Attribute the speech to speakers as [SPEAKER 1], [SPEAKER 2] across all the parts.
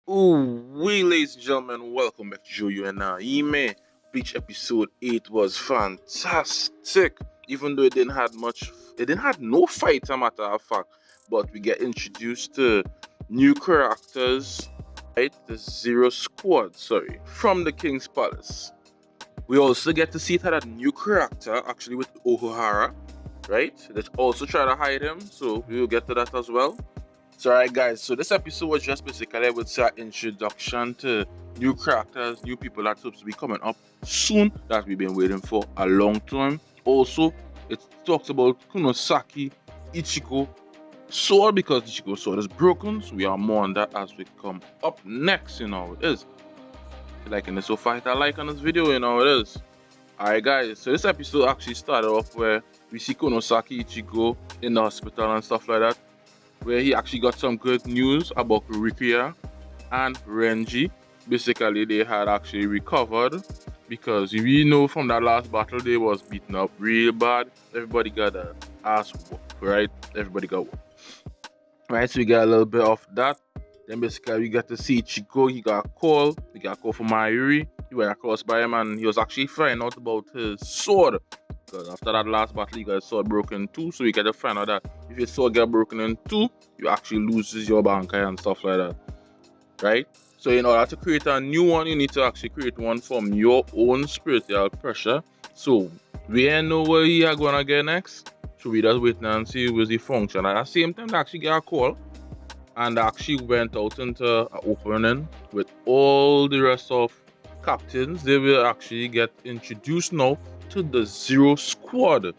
[SPEAKER 1] Ladies and gentlemen, welcome back to you and Ime. Bleach episode 8 was fantastic. Even though it didn't have much, it didn't have no fight, a matter of fact. But we get introduced to new characters, right? The Zero Squad, sorry, from the King's Palace. We also get to see that new character, actually with Ohohara, right? Let's also try to hide him, so we will get to that as well. So alright guys, so this episode was just basically, I would say, an introduction to new characters, new people that supposed to be coming up soon that we've been waiting for a long time. Also, it talks about Kunosaki, Ichigo sword, because Ichigo's sword is broken, so we are more on that as we come up next, you know how it is. If you liking this so far, hit a like on this video, you know how it is. Alright guys, so this episode actually started off where we see Kunosaki Ichigo in the hospital and stuff like that, where he actually got some good news about Rukia and Renji. Basically, they had actually recovered, because we know from that last battle they was beaten up real bad. Everybody got a ass whooped, right? Everybody got whooped. Right, so we got a little bit of that. Then basically we got to see Chico. He got a call. He got a call from Mayuri. He went across by him and he was actually finding out about his sword. Because after that last battle, he got his sword broken in two. So you got to find out that if your sword get broken in two, you actually loses your bankai and stuff like that. Right? So in order to create a new one, you need to actually create one from your own spiritual pressure. So we ain't know where he are gonna get next. So we just wait and see where's the function. At the same time, they actually get a call and actually went out into an opening with all the rest of captains. They will actually get introduced now to the Zero Squad.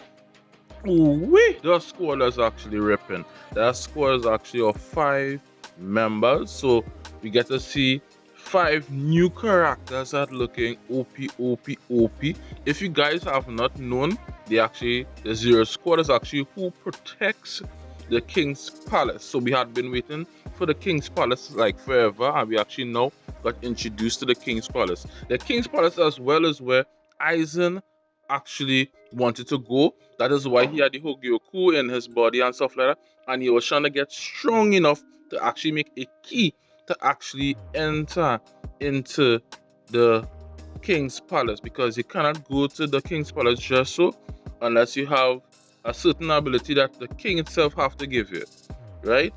[SPEAKER 1] Ooh-wee, the squad is actually ripping. That squad is actually of 5 members, so we get to see 5 new characters that looking OP. If you guys have not known, the Zero Squad is actually who protects the King's Palace. So we had been waiting for the King's Palace like forever, and we actually now got introduced to the King's Palace. The King's Palace as well is where Aizen actually wanted to go. That is why he had the Hogyoku in his body and stuff like that, and he was trying to get strong enough to actually make a key to actually enter into the King's Palace, because you cannot go to the King's Palace just so, unless you have a certain ability that the king itself have to give you, right?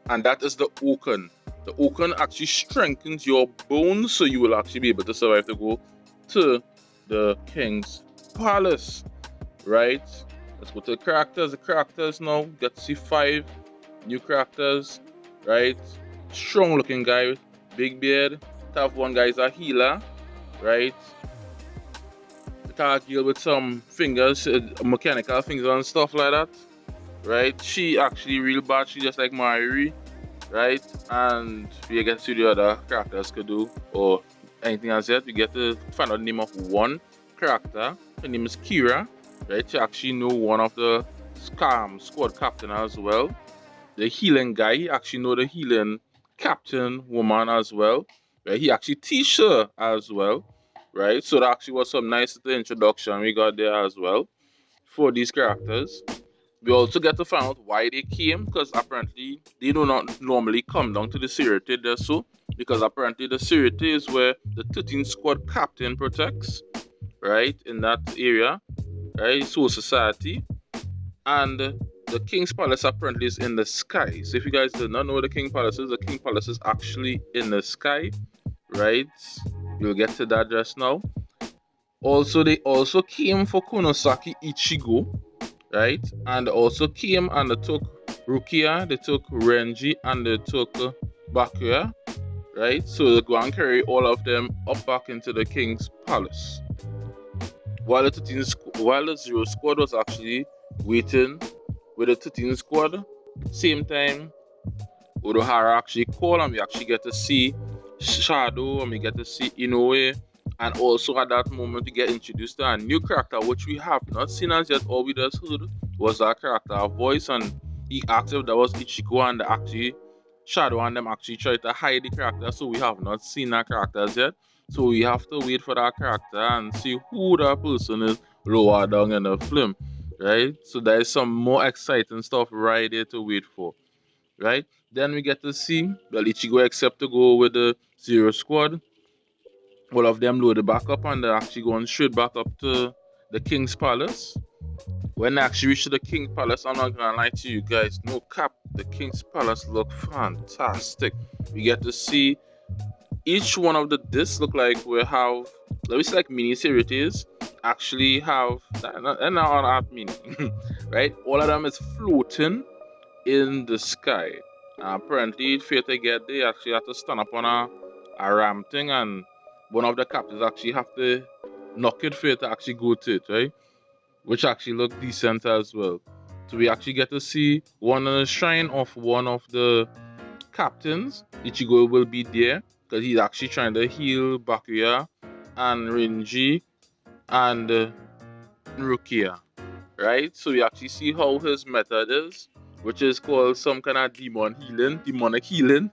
[SPEAKER 1] And that is the Oken. The Oken actually strengthens your bones, so you will actually be able to survive to go to the King's Palace, right? Let's go to the characters. The characters now, get to see 5 new characters, right? Strong looking guy, big beard. Tough one guy is a healer, right? The Targil with some fingers, mechanical fingers and stuff like that, right? She actually real bad. She just like Mayuri, right? And we get to see the other characters could do or anything else yet. We get to find out the name of one character. Her name is Kira, right? She actually know one of the squad captain as well. The healing guy, he actually know the healing captain woman as well, right? He actually teach her as well, right? So that actually was some nice introduction we got there as well for these characters. We also get to find out why they came, because apparently they do not normally come down to the Sirte there, so because apparently the Sirte is where the 13th squad captain protects, right, in that area, right, Soul Society, and the King's Palace apparently is in the sky. So if you guys do not know where the King Palace is, the King Palace is actually in the sky, right? We'll get to that just now. Also, they also came for Konosaki Ichigo, right? And also came and they took Rukia, they took Renji, and they took Bakuya, right? So they go and carry all of them up back into the King's Palace. While the Zero Squad was actually waiting with the 13 squad, same time Uruhara actually called and we actually get to see Shadow and we get to see Inoue, and also at that moment we get introduced to a new character which we have not seen as yet. All we just heard was that character voice, and he asked if that was Ichigo, and actually Shadow and them actually tried to hide the character, so we have not seen that character as yet. So we have to wait for that character and see who that person is lower down in the film, right? So there is some more exciting stuff right there to wait for. right? Then we get to see, well, Ichigo accept to go with the Zero Squad. All of them loaded back up and they're actually going straight back up to the King's Palace. When they actually reach the King's Palace, I'm not gonna lie to you guys, no cap, the King's Palace look fantastic. We get to see each one of the discs look like we have, let me say like mini series actually have, and now on art mini, right? All of them is floating in the sky. Apparently, if you to get there, you actually have to stand up on a ram thing, and one of the captains actually have to knock it for you to actually go to it, right? Which actually look decent as well. So we actually get to see one of the shrine of one of the captains. Ichigo will be there because he's actually trying to heal Bakuya and Renji and Rukia, right? So we actually see how his method is, which is called some kind of demonic healing,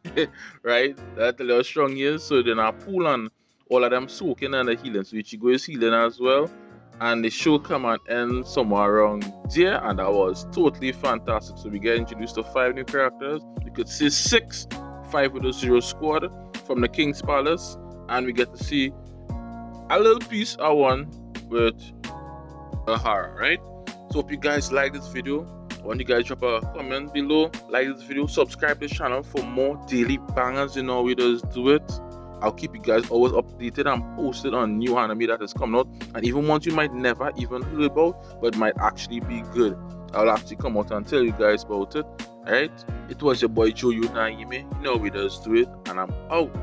[SPEAKER 1] right? That's a little strong he is. So then I pull on all of them soaking and the healing. So Ichigo is healing as well. And the show come and end somewhere around there, and that was totally fantastic. So we get introduced to 5 new characters. You could see 6, 5 with the Zero Squad from the King's Palace, and we get to see a little piece of one with Ahara, right? So hope you guys like this video. I want you guys drop a comment below, like this video, subscribe to this channel for more daily bangers. You know we just do it. I'll keep you guys always updated and posted on new anime that is coming out, and even ones you might never even heard about but might actually be good. I'll actually come out and tell you guys about it. Alright, it was your boy Joe Anime. You know we just do it, and I'm out.